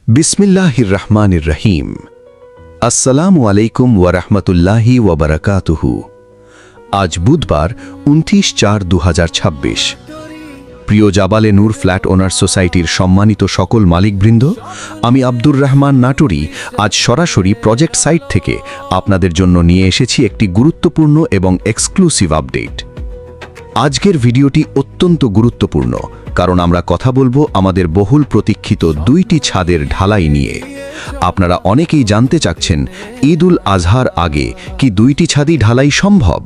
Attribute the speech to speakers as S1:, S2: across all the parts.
S1: বিসমিল্লাহির রহমানির রহিম। আসসালামু আলাইকুম ওয়ারাহমাতুল্লাহি ওয়াবারাকাতুহু। আজ বুধবার 29/4/2026। প্রিয় জাবালে নূর ফ্ল্যাট ওনার সোসাইটির সম্মানিত সকল মালিকবৃন্দ, আমি আব্দুর রহমান নাটোরি আজ সরাসরি প্রজেক্ট সাইট থেকে আপনাদের জন্য নিয়ে এসেছি একটি গুরুত্বপূর্ণ এবং এক্সক্লুসিভ আপডেট। আজকের ভিডিওটি অত্যন্ত গুরুত্বপূর্ণ, কারণ আমরা কথা বলবো আমাদের বহুল প্রতীক্ষিত 2টি ছাদের ঢালাই নিয়ে। আপনারা অনেকেই জানতে চাচ্ছেন, ঈদ উল আজহার আগে কি 2টি ছাদই ঢালাই সম্ভব?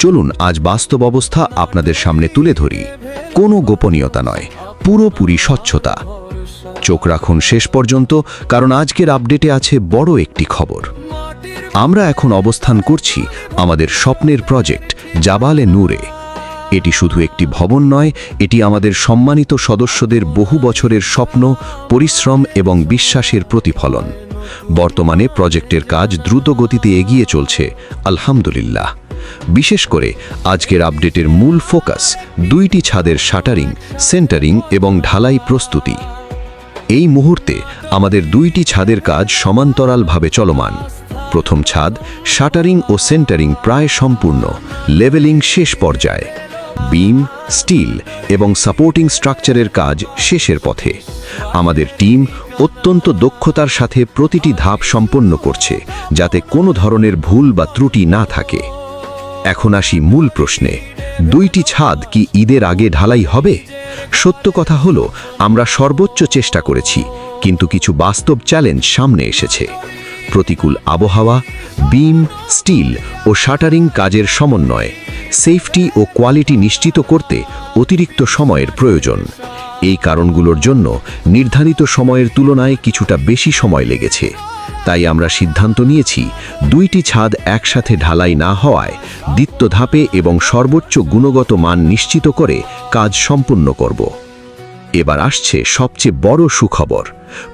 S1: চলুন আজ বাস্তব অবস্থা আপনাদের সামনে তুলে ধরি। কোনো গোপনীয়তা নয়, পুরোপুরি স্বচ্ছতা। চোখ রাখুন শেষ পর্যন্ত, কারণ আজকের আপডেটে আছে বড় একটি খবর। আমরা এখন অবস্থান করছি আমাদের স্বপ্নের প্রজেক্ট জাবালে নূরে। এটি শুধু একটি ভবন নয়, এটি আমাদের সম্মানিত সদস্যদের বহু বছরের স্বপ্ন, পরিশ্রম এবং বিশ্বাসের প্রতিফলন। বর্তমানে প্রজেক্টের কাজ দ্রুত গতিতে এগিয়ে চলছে, আলহামদুলিল্লাহ। বিশেষ করে আজকের আপডেটের মূল ফোকাস 2টি ছাদের শাটারিং, সেন্টারিং এবং ঢালাই প্রস্তুতি। এই মুহূর্তে আমাদের 2টি ছাদের কাজ সমান্তরালভাবে চলমান। প্রথম ছাদ শাটারিং ও সেন্টারিং প্রায় সম্পূর্ণ, লেভেলিং শেষ পর্যায়ে। বিম, স্টিল এবং সাপোর্টিং স্ট্রাকচারের কাজ শেষের পথে। আমাদের টিম অত্যন্ত দক্ষতার সাথে প্রতিটি ধাপ সম্পন্ন করছে, যাতে কোনো ধরনের ভুল বা ত্রুটি না থাকে। এখন আসি মূল প্রশ্নে, 2টি ছাদ কি ঈদের আগে ঢালাই হবে? সত্য কথা হলো, আমরা সর্বোচ্চ চেষ্টা করেছি, কিন্তু কিছু বাস্তব চ্যালেঞ্জ সামনে এসেছে। প্রতিকূল আবহাওয়া, বিম, স্টিল ও শাটারিং কাজের সমন্বয়, সেফটি ও কোয়ালিটি নিশ্চিত করতে অতিরিক্ত সময়ের প্রয়োজন। এই কারণগুলোর জন্য নির্ধারিত সময়ের তুলনায় কিছুটা বেশি সময় লেগেছে। তাই আমরা সিদ্ধান্ত নিয়েছি, 2টি ছাদ একসাথে ঢালাই না হওয়ায় দ্বিতীয় ধাপে এবং সর্বোচ্চ গুণগত মান নিশ্চিত করে কাজ সম্পূর্ণ করব। এবার আসছে সবচেয়ে বড় সুখবর।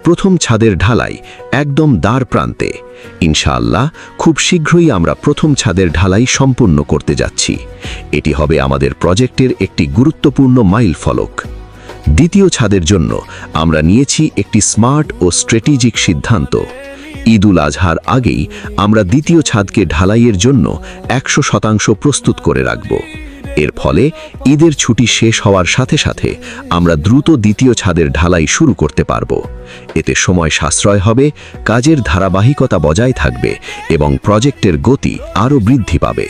S1: প্রথম ছাদের ঢালাই একদম দ্বার প্রান্তে। ইনশাআল্লাহ খুব শীঘ্রই আমরা প্রথম ছাদের ঢালাই সম্পূর্ণ করতে যাচ্ছি। এটি হবে আমাদের প্রজেক্টের একটি গুরুত্বপূর্ণ মাইলফলক। দ্বিতীয় ছাদের জন্য আমরা নিয়েছি একটি স্মার্ট ও স্ট্র্যাটেজিক সিদ্ধান্ত। ঈদ উল আজহার আগেই আমরা দ্বিতীয় ছাদকে ঢালাইয়ের জন্য 100% প্রস্তুত করে রাখব। এর ফলে ঈদের ছুটি শেষ হওয়ার সাথে সাথে আমরা দ্রুত দ্বিতীয় ছাদের ঢালাই শুরু করতে পারব। এতে সময় সাশ্রয় হবে, কাজের ধারাবাহিকতা বজায় থাকবে এবং প্রজেক্টের গতি আরও বৃদ্ধি পাবে।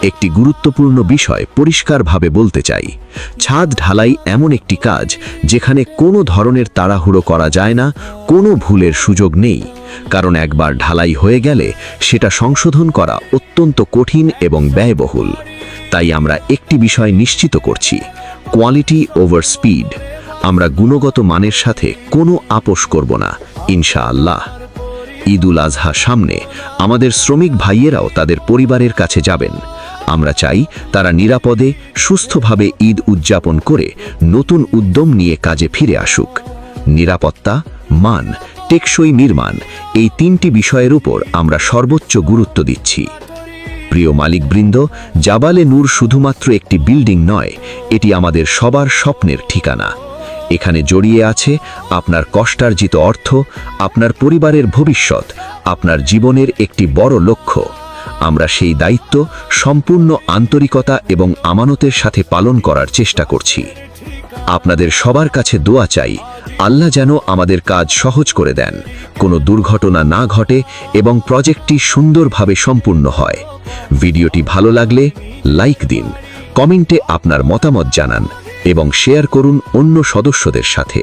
S1: একটি গুরুত্বপূর্ণ বিষয় পরিষ্কারভাবে বলতে চাই, ছাদ ঢালাই এমন একটি কাজ যেখানে কোনো ধরনের তাড়াহুড়ো করা যায় না, কোনো ভুলের সুযোগ নেই। কারণ একবার ঢালাই হয়ে গেলে সেটা সংশোধন করা অত্যন্ত কঠিন এবং ব্যয়বহুল। তাই আমরা একটি বিষয় নিশ্চিত করছি, কোয়ালিটি ওভার স্পিড। আমরা গুণগত মানের সাথে কোনো আপোষ করব না, ইনশাআল্লাহ। ঈদ উল আজহা সামনে, আমাদের শ্রমিক ভাইয়েরাও তাদের পরিবারের কাছে যাবেন। আমরা চাই তারা নিরাপদে, সুস্থভাবে ঈদ উদযাপন করে নতুন উদ্যম নিয়ে কাজে ফিরে আসুক। নিরাপত্তা, মান, টেকসই নির্মাণ, এই 3টি বিষয়ের উপর আমরা সর্বোচ্চ গুরুত্ব দিচ্ছি। প্রিয় মালিকবৃন্দ, জাবালে নূর শুধুমাত্র একটি বিল্ডিং নয়, এটি আমাদের সবার স্বপ্নের ঠিকানা। এখানে জড়িয়ে আছে আপনার কষ্টার্জিত অর্থ, আপনার পরিবারের ভবিষ্যৎ, আপনার জীবনের একটি বড় লক্ষ্য। আমরা সেই দায়িত্ব সম্পূর্ণ আন্তরিকতা এবং আমানতের সাথে পালন করার চেষ্টা করছি। আপনাদের সবার কাছে দোয়া চাই, আল্লাহ যেন আমাদের কাজ সহজ করে দেন, কোনো দুর্ঘটনা না ঘটে এবং প্রজেক্টটি সুন্দরভাবে সম্পূর্ণ হয়। ভিডিওটি ভালো লাগলে লাইক দিন, কমেন্টে আপনার মতামত জানান এবং শেয়ার করুন অন্য সদস্যদের সাথে।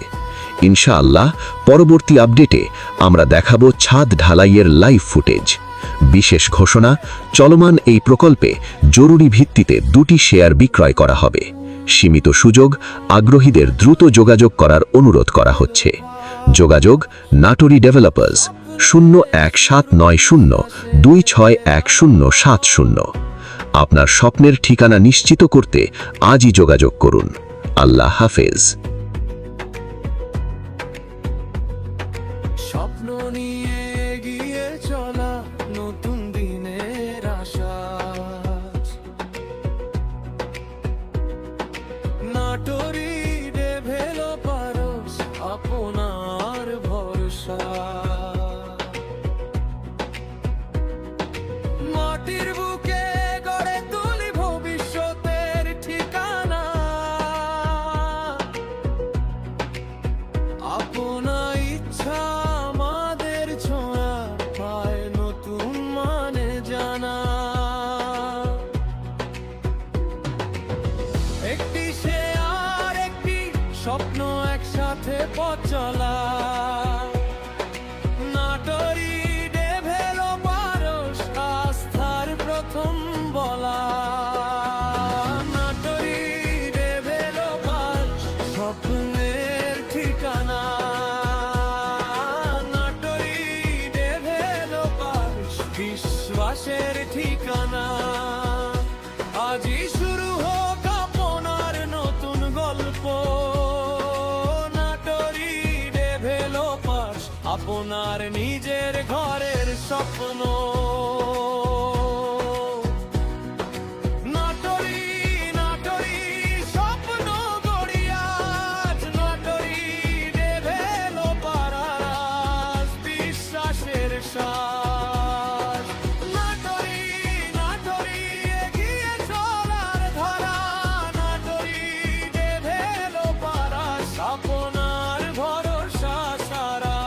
S1: ইনশাআল্লাহ পরবর্তী আপডেটে আমরা দেখাবো ছাদ ঢালাইয়ের লাইভ ফুটেজ। বিশেষ ঘোষণা, চলমান এই প্রকল্পে জরুরি ভিত্তিতে 2টি শেয়ার বিক্রয় করা হবে। সীমিত সুযোগ, আগ্রহীদের দ্রুত যোগাযোগ করার অনুরোধ করা হচ্ছে। যোগাযোগ নাটোরি ডেভেলপার্স 017902610070। আপনার স্বপ্নের ঠিকানা নিশ্চিত করতে আজই যোগাযোগ করুন। আল্লাহ হাফেজ।
S2: স্বপ্ন নিয়ে এগিয়ে চলা, নতুন দিনের আশা। নাটোরি ডেভেলপারস আপনার ভরসা। আপনার নিজের ঘরের স্বপ্ন। নাটোরি নাটোরি স্বপ্ন গড়িয়া নাটোরি ডেভেলপার আজ বিশ্বাসের শ্বাস। নাটোরি নাটোরি এগিয়ে চলার ধারা নাটোরি ডেভেলপার আজ আপনার ভরসা সারা।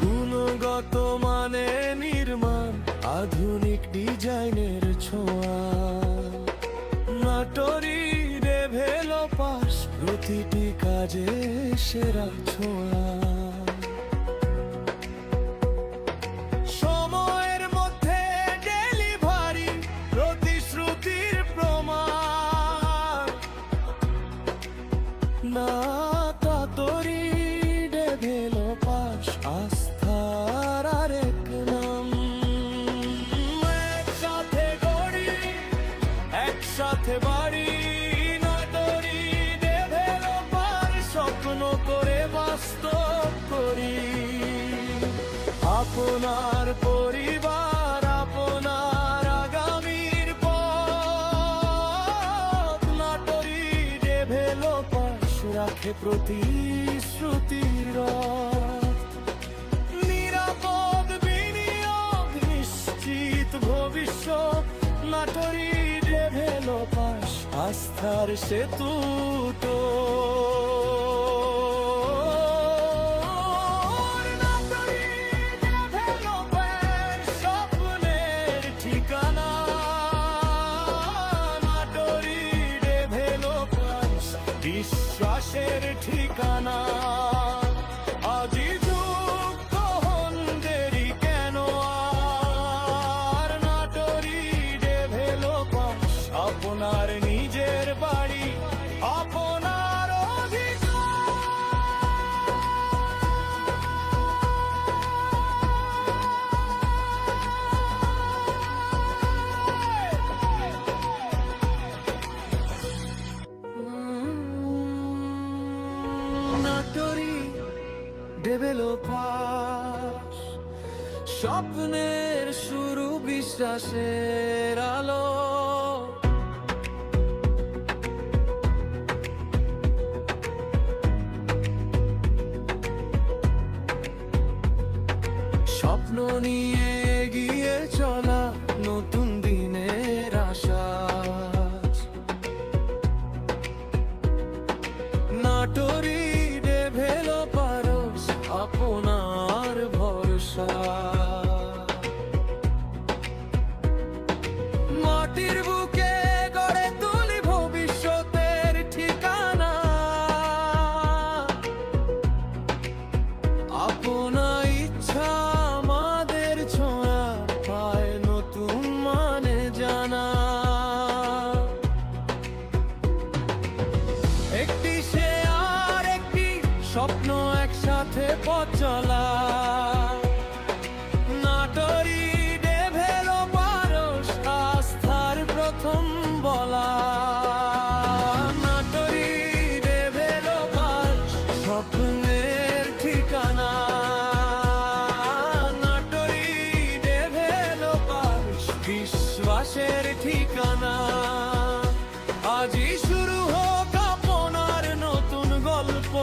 S2: গুণগত মানে নির্মাণ আধুনিক ডিজাইনের ছোঁয়া। নাটোরি ডেভেলপার্স প্রতিটি কাজে সেরা ছোঁয়া। সময়ের মধ্যে ডেলিভারি প্রতিশ্রুতির প্রমাণ। নাটোরি ডেভেলপার্স আস্থার আরেক নাম। একসাথে গড়ি একসাথে বাড়ি নাটোরি ডেভেলপার স্বপ্ন করে বাস্তব করি। আপনার পরিবার আপনার আগামীর পথ নাটোরি ডেভেলপার্স রাখে প্রতিশ্রুতির রথ। নিরাপদ বিনিয়োগ নিশ্চিত ভবিষ্যৎ নাটোরি ডেভেলপার্স আস্থার সেতু নাটোরি ডেভেলপার্স স্বপ্নের ঠিকানা। নাটোরি ডেভেলপার্স বিশ্বাসের ঠিকানা। আজি যুক্ত হন দেরি কেন আর নাটোরি ডেভেলপার্স আপনার নিজের বাড়ি আপনার নাটোরি ডেভেলপার্স স্বপ্নের শুরু বিশ্বাসের আলো। স্বপ্ন নিয়ে এগিয়ে চলা নতুন দিনের আশা। নাটোরি ডেভেলপার্স আপনার ভরসা। মাটির বুকে গড়ে তুলি ভবিষ্যতের ঠিকানা। আপনার ইচ্ছা আমাদের ছোঁয়া পায় নতুন মানে জানা। একটি সে আর একটি স্বপ্ন একসাথে পথ চলা। নাটোরি ডেভেলপার্স আস্থার প্রথম বলা। নাটোরি ডেভেলপার্স স্বপ্নের ঠিকানা। নাটোরি ডেভেলপার্স বিশ্বাসের ঠিকানা। আজই শুরু হোক আপনার নতুন গল্প।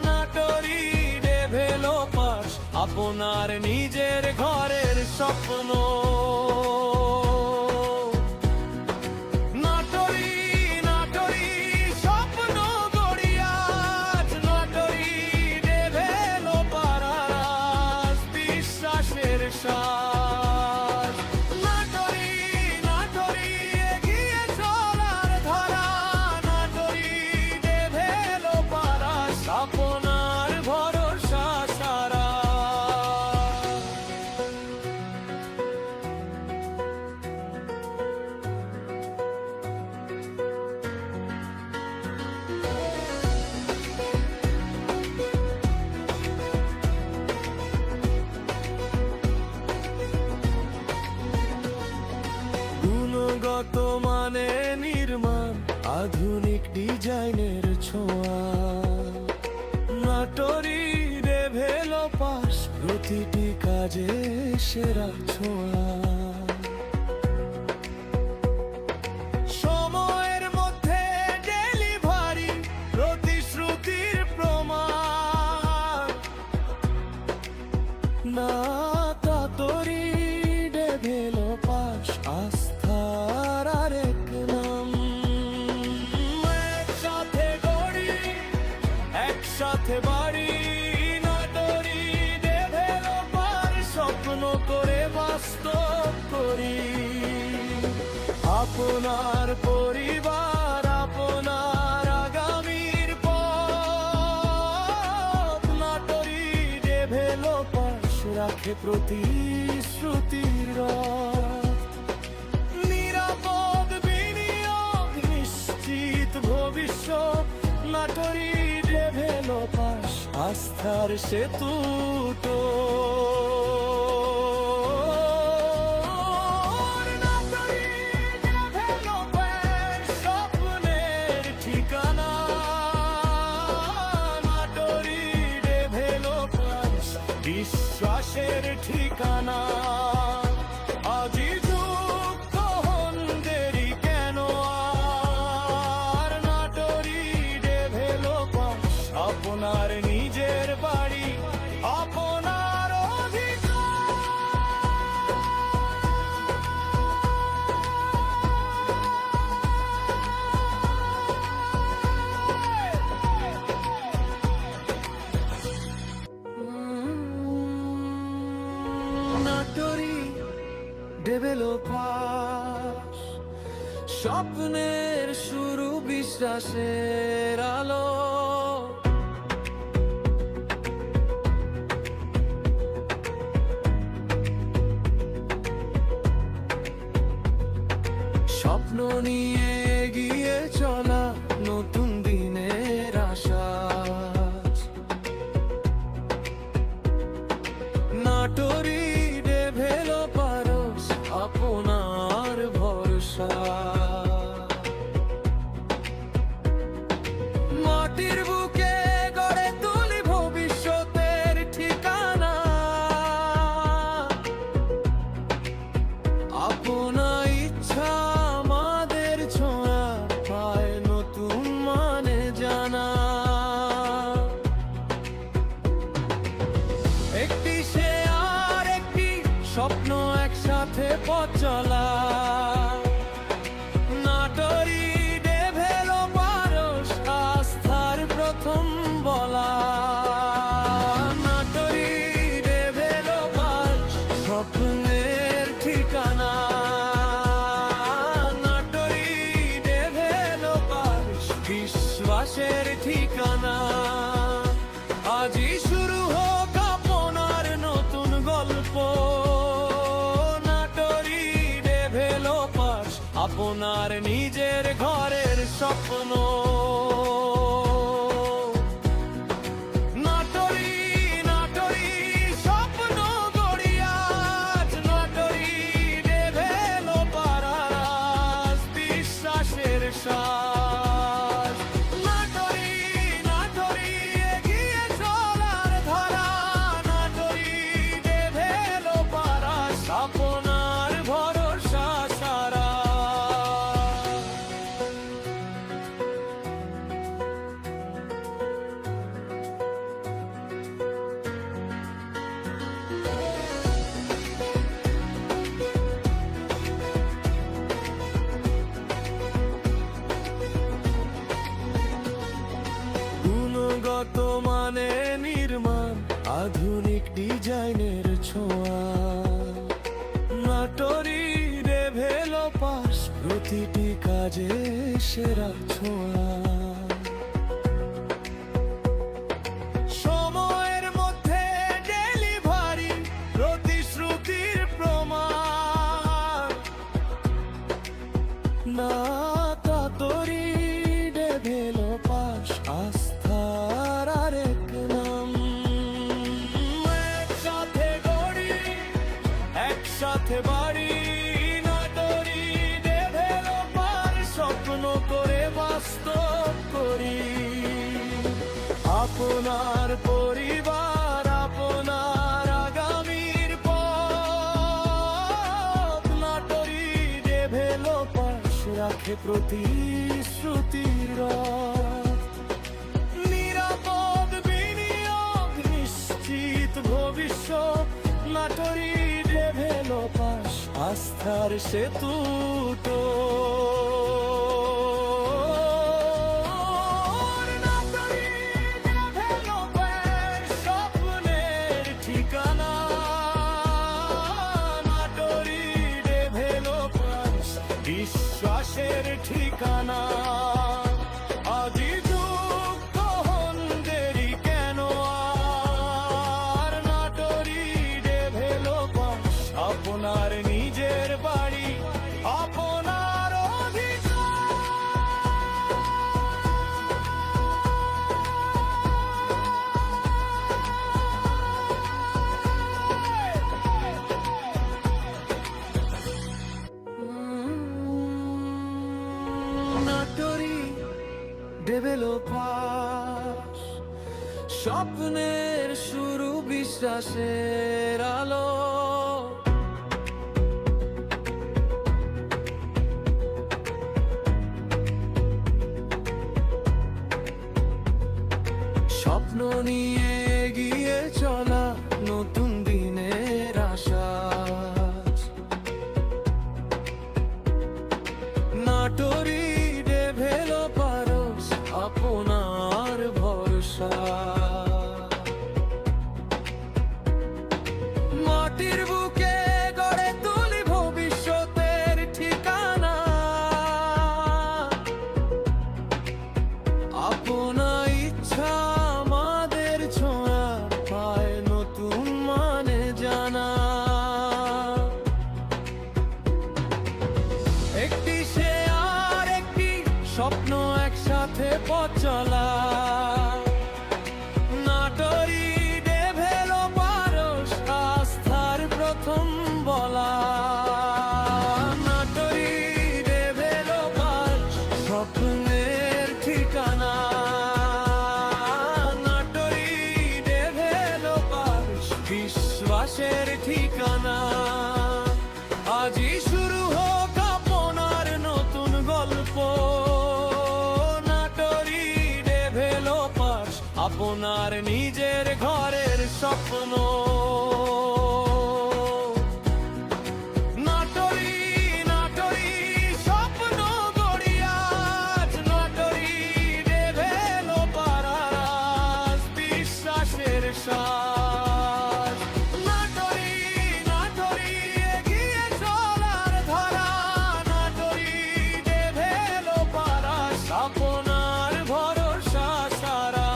S2: নাটোরি ডেভেলপার্স আপনার নিজের ঘরের স্বপ্ন। নাটোরি নাটোরি স্বপ্ন গড়িয়া নাটোরি ডেভেলপার আজ বিশ্বাসের শ্বাস। নাটোরি নাটোরি এগিয়ে চলার ধারা নাটোরি ডেভেলপার আজ আপনার ভরসা সারা। আধুনিক ডিজাইনের ছোঁয়া। নাটোরি ডেভেলপার্স, প্রতিটি কাজে সেরা ছোঁয়া। সময়ের মধ্যে ডেলিভারি, প্রতিশ্রুতির প্রমাণ। নাটোরি ডেভেলপার্স, আস্থার আরেক নাম। একসাথে গড়ি, একসাথে বাড়ি, নাটোরি ডেভেলপার, স্বপ্ন করে বাস্তব করি। আপনার পরিবার, আপনার আগামীর পথ। নাটোরি ডেভেলপার্স রাখে প্রতিশ্রুতির রথ। নিরাপদ বিনিয়োগ, নিশ্চিত ভবিষ্যৎ। নাটোরি ডেভেলপার্স, আস্থার সেতু। নাটোরি ডেভেলপার্স, স্বপ্নের ঠিকানা। নাটোরি ডেভেলপার্স, বিশ্বাসের ঠিকানা। আজি যুক্ত হন, দেরি কেন আর? নাটোরি ডেভেলপার্স, আপনার নিজের বাড়ি, আপনার নাটোরি ডেভেলপার্স, স্বপ্নের শুরু, বিশ্বাসের আলো। স্বপ্ন নিয়ে এগিয়ে চলা, নতুন দিনের আশা। নাটোরি ডেভেলপার্স, আপনার ভরসা। মাটির বুকে গড়ে তুলি ভবিষ্যতের ঠিকানা। আপনার ইচ্ছা আমাদের ছোঁয়া, পায় নতুন মানে জানা। একটি শেয়ার, একটি স্বপ্ন, একসাথে পথ চলা। নাটোরি ডেভেলপার্স, আস্থার প্রথম বলা। নাটোরি ডেভেলপার্স, স্বপ্নের ঠিকানা। নাটোরি ডেভেলপার্স, বিশ্বাসের ঠিকানা। আজই শুরু হোক আপনার নতুন গল্প। নাটোরি ডেভেলপার্স, আপনার নিজের ঘরের স্বপ্ন। নাটোরি, নাটোরি স্বপ্ন গড়ি আজ। নাটোরি ডেভেলপার্স, বিশ্বাসের শ্বাস। নাটোরি, নাটোরি এগিয়ে চলার ধারা। নাটোরি ডেভেলপার্স, আপনার ভরসা সারা। গুণগত মানে নির্মাণ, আধুনিক ডিজাইনের ছোঁয়া। নাটোরি ডেভেলপার্স, প্রতিটি কাজে সেরা ছোঁয়া। সময়ের মধ্যে ডেলিভারি, প্রতিশ্রুতির প্রমাণ। নাটোরি ডেভেলপার্স, আস্থার আরেক নাম। একসাথে গড়ি, একসাথে বাড়ি। নাটোরি ডেভেলপার, স্বপ্ন করে বাস আপনার পরিবার, আপনার আগামীর পথ। নাটোরি ডেভেলপার্স রাখে প্রতিশ্রুতির রথ। নিরাপদ বিনিয়োগ, নিশ্চিত ভবিষ্যৎ। নাটোরি ডেভেলপার্স আস্থার সেতু তো। নাটোরি ডেভেলপার্স স্বপ্নের ঠিকানা। নাটোরি ডেভেলপার্স বিশ্বাসের ঠিকানা। আজি যুক্ত হন, দেরি কেন আর? নাটোরি ডেভেলপার্স আপনার নিজের বাড়ি, আপনার নাটোরি ডেভেলপার্স স্বপ্নের শুরু, বিশ্বাসের আলো। স্বপ্ন নিয়ে এগিয়ে চলা, নতুন দিনের আশা। নাটোরি ডেভেলপার্স আপনার ভরসা। মাটির বুকে গড়ে তুলি ভবিষ্যতের ঠিকানা। আপনার ইচ্ছা আমাদের ছোঁয়া পায়, নতুন মানে জানা। একটি শেয়ার, একটি স্বপ্ন, একসাথে পথ চলা। নাটোরি ডেভেলপার্স আস্থার প্রথম বলা। নাটোরি ডেভেলপার্স স্বপ্নের ঠিকানা। নাটোরি ডেভেলপার্স বিশ্বাসের ঠিকানা। আজই শুরু হোক আপনার নতুন গল্প। নাটোরি ডেভেলপার্স আপনার নিজের ঘরের স্বপ্ন। নাটোরি, নাটোরি স্বপ্ন গড়ি আজ। নাটোরি ডেভেলপার্স বিশ্বাসের সাজ। নাটোরি, নাটোরি এগিয়ে চলার ধারা। নাটোরি ডেভেলপার্স আপনার ভরসা সারা।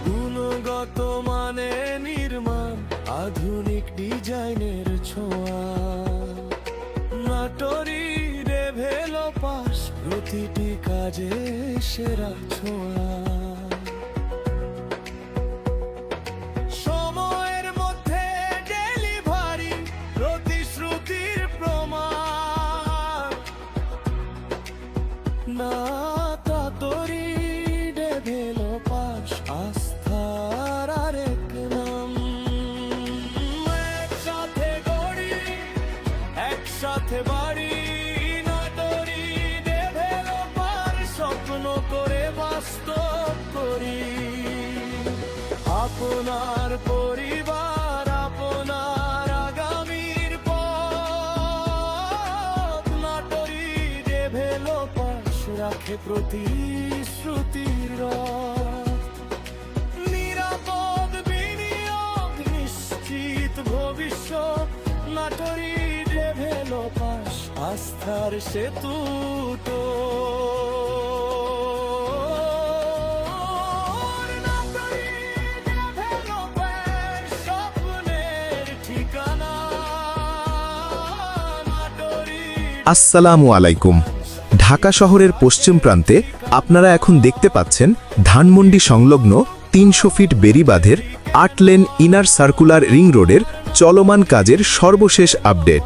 S2: গুণগত মানে নির্মাণ, আধুনিক ডিজাইনের ছোঁয়া। নাটোরি ডেভেলপার্স প্রতিটি কাজে সেরা ছোঁয়া। সময়ের মধ্যে ডেলিভারি, প্রতিশ্রুতির প্রমাণ। নাটোরি ডেভেলপার্স আস্থার আরেক নাম। একসাথে গড়ি, একসাথে বাড়ি। নাটোরি ডেভেলপার্স স্বপ্ন করে বাস্তব করি। আপনার পরিবার, আপনার আগামীর পথ। নাটোরি ডেভেলপার্স রাখে প্রতিশ্রুতির রথ। নিরাপদ বিনিয়োগ, নিশ্চিত ভবিষ্যৎ। নাটোরি ডেভেলপার্স আস্থার সেতু তো। নাটোরি ডেভেলপার্স স্বপ্নের ঠিকানা। নাটোরি
S1: আসসালামু আলাইকুম।
S3: ঢাকা শহরের পশ্চিম প্রান্তে আপনারা এখন দেখতে পাচ্ছেন ধানমন্ডি সংলগ্ন 300 ফিট বেড়িবাঁধের 8 লেন ইনার সার্কুলার রিং রোডের চলমান কাজের সর্বশেষ আপডেট।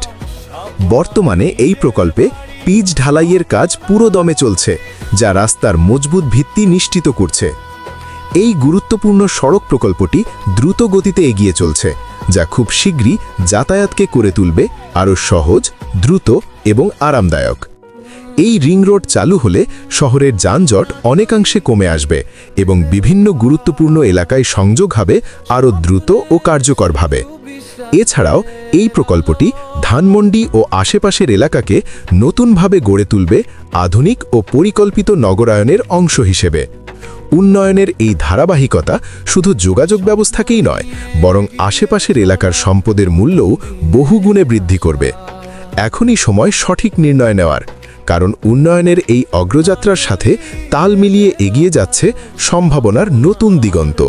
S3: বর্তমানে এই প্রকল্পে পিচ ঢালাইয়ের কাজ পুরো দমে চলছে, যা রাস্তার মজবুত ভিত্তি নিশ্চিত করছে। এই গুরুত্বপূর্ণ সড়ক প্রকল্পটি দ্রুত গতিতে এগিয়ে চলছে, যা খুব শীঘ্রই যাতায়াতকে করে তুলবে আরও সহজ, দ্রুত এবং আরামদায়ক। এই রিং রোড চালু হলে শহরের যানজট অনেকাংশে কমে আসবে এবং বিভিন্ন গুরুত্বপূর্ণ এলাকায় সংযোগ হবে আরও দ্রুত ও কার্যকরভাবে। এছাড়াও এই প্রকল্পটি ধানমন্ডি ও আশেপাশের এলাকাকে নতুনভাবে গড়ে তুলবে আধুনিক ও পরিকল্পিত নগরায়নের অংশ হিসেবে। উন্নয়নের এই ধারাবাহিকতা শুধু যোগাযোগ ব্যবস্থাকেই নয়, বরং আশেপাশের এলাকার সম্পদের মূল্যও বহুগুণে বৃদ্ধি করবে। এখনই সময় সঠিক নির্ণয় নেওয়ার, কারণ উন্নয়নের এই অগ্রযাত্রার সাথে তাল মিলিয়ে এগিয়ে যাচ্ছে সম্ভাবনার নতুন দিগন্ত।